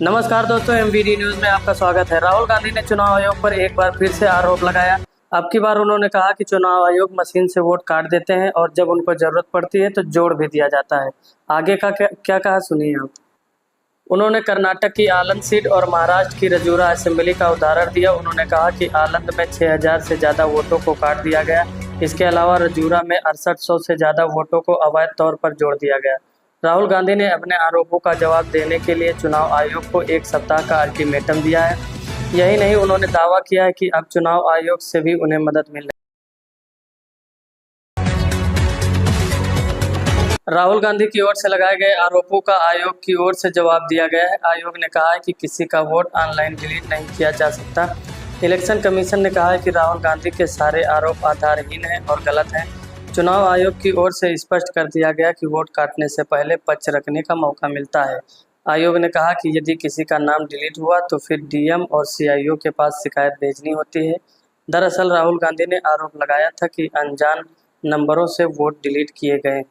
नमस्कार दोस्तों, MVD news में आपका स्वागत है। राहुल गांधी ने चुनाव आयोग पर एक बार फिर से आरोप लगाया। अब की बार उन्होंने कहा कि चुनाव आयोग मशीन से वोट काट देते हैं और जब उनको जरूरत पड़ती है तो जोड़ भी दिया जाता है। आगे का क्या कहा सुनिए आप। उन्होंने कर्नाटक की आलंद सीट और महाराष्ट्र की रजूरा असेंबली का उदाहरण दिया। उन्होंने कहा कि आलंद में 6000 से ज़्यादा वोटों को काट दिया गया। इसके अलावा रजूरा में 6800 से ज़्यादा वोटों को अवैध तौर पर जोड़ दिया गया। राहुल गांधी ने अपने आरोपों का जवाब देने के लिए चुनाव आयोग को 1 सप्ताह का अल्टीमेटम दिया है। यही नहीं, उन्होंने दावा किया है कि अब चुनाव आयोग से भी उन्हें मदद मिल रही है। राहुल गांधी की ओर से लगाए गए आरोपों का आयोग की ओर से जवाब दिया गया है। आयोग ने कहा है कि किसी का वोट ऑनलाइन डिलीट नहीं किया जा सकता। इलेक्शन कमीशन ने कहा है कि राहुल गांधी के सारे आरोप आधारहीन हैं और गलत हैं। चुनाव आयोग की ओर से स्पष्ट कर दिया गया कि वोट काटने से पहले पक्ष रखने का मौका मिलता है। आयोग ने कहा कि यदि किसी का नाम डिलीट हुआ तो फिर डीएम और सीआईओ के पास शिकायत भेजनी होती है। दरअसल राहुल गांधी ने आरोप लगाया था कि अनजान नंबरों से वोट डिलीट किए गए।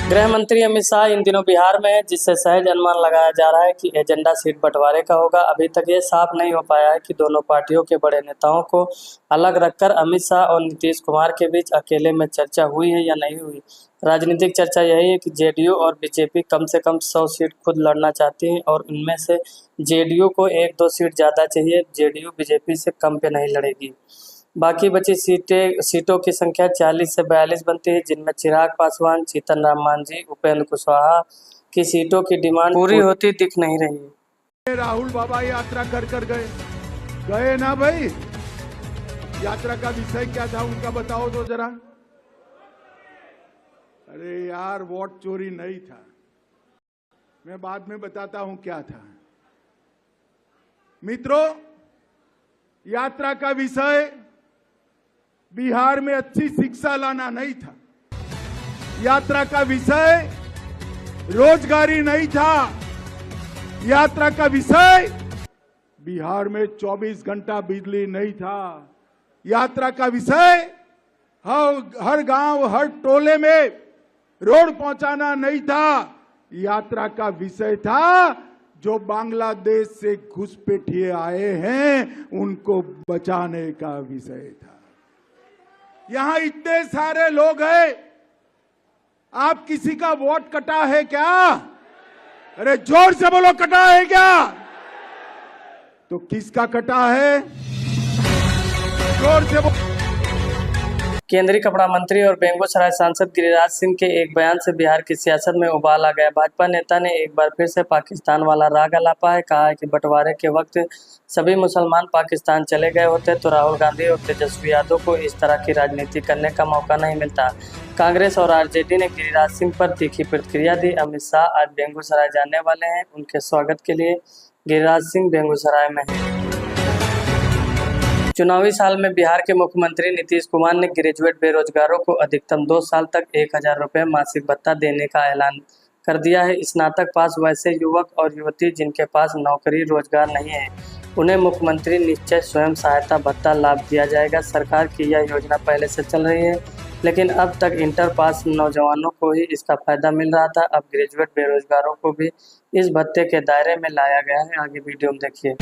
गृह मंत्री अमित शाह इन दिनों बिहार में है, जिससे सहज अनुमान लगाया जा रहा है कि एजेंडा सीट बंटवारे का होगा। अभी तक ये साफ नहीं हो पाया है कि दोनों पार्टियों के बड़े नेताओं को अलग रखकर अमित शाह और नीतीश कुमार के बीच अकेले में चर्चा हुई है या नहीं हुई। राजनीतिक चर्चा यही है कि जेडीयू और बीजेपी कम से कम 100 सीट खुद लड़ना चाहती है और इनमें से जेडीयू को 1-2 सीट ज़्यादा चाहिए। जेडीयू बीजेपी से कम पे नहीं लड़ेगी। बाकी बची सीटों की संख्या 40 से 42 बनती है, जिनमें चिराग पासवान, जीतन राम मांझी, उपेंद्र कुशवाहा की सीटों की डिमांड पूरी होती दिख नहीं रही है। राहुल बाबा यात्रा कर गए ना भाई। यात्रा का विषय क्या था उनका बताओ तो जरा। अरे यार, वोट चोरी नहीं था, मैं बाद में बताता हूं क्या था। मित्रों, यात्रा का विषय बिहार में अच्छी शिक्षा लाना नहीं था। यात्रा का विषय रोजगारी नहीं था। यात्रा का विषय बिहार में 24 घंटा बिजली नहीं था। यात्रा का विषय हर गांव हर टोले में रोड पहुंचाना नहीं था। यात्रा का विषय था जो बांग्लादेश से घुसपैठिए आए हैं उनको बचाने का विषय था। यहां इतने सारे लोग हैं, आप किसी का वोट कटा है क्या? अरे जोर से बोलो, कटा है क्या? तो किसका कटा है? जोर से बोलो। केंद्रीय कपड़ा मंत्री और बेगूसराय सांसद गिरिराज सिंह के एक बयान से बिहार की सियासत में उबाल आ गया। भाजपा नेता ने एक बार फिर से पाकिस्तान वाला राग अलापा है। कहा है कि बंटवारे के वक्त सभी मुसलमान पाकिस्तान चले गए होते तो राहुल गांधी और तेजस्वी यादव को इस तरह की राजनीति करने का मौका नहीं मिलता। कांग्रेस और आरजेडी ने गिरिराज सिंह पर तीखी प्रतिक्रिया दी। अमित शाह आज बेगूसराय जाने वाले हैं। उनके स्वागत के लिए गिरिराज सिंह बेगूसराय में हैं। चुनावी साल में बिहार के मुख्यमंत्री नीतीश कुमार ने ग्रेजुएट बेरोजगारों को अधिकतम 2 साल तक 1000 रुपये मासिक भत्ता देने का ऐलान कर दिया है। स्नातक पास वैसे युवक और युवती जिनके पास नौकरी रोजगार नहीं है, उन्हें मुख्यमंत्री निश्चय स्वयं सहायता भत्ता लाभ दिया जाएगा। सरकार की यह योजना पहले से चल रही है, लेकिन अब तक इंटर पास नौजवानों को ही इसका फायदा मिल रहा था। अब ग्रेजुएट बेरोजगारों को भी इस भत्ते के दायरे में लाया गया है। आगे वीडियो में देखिए।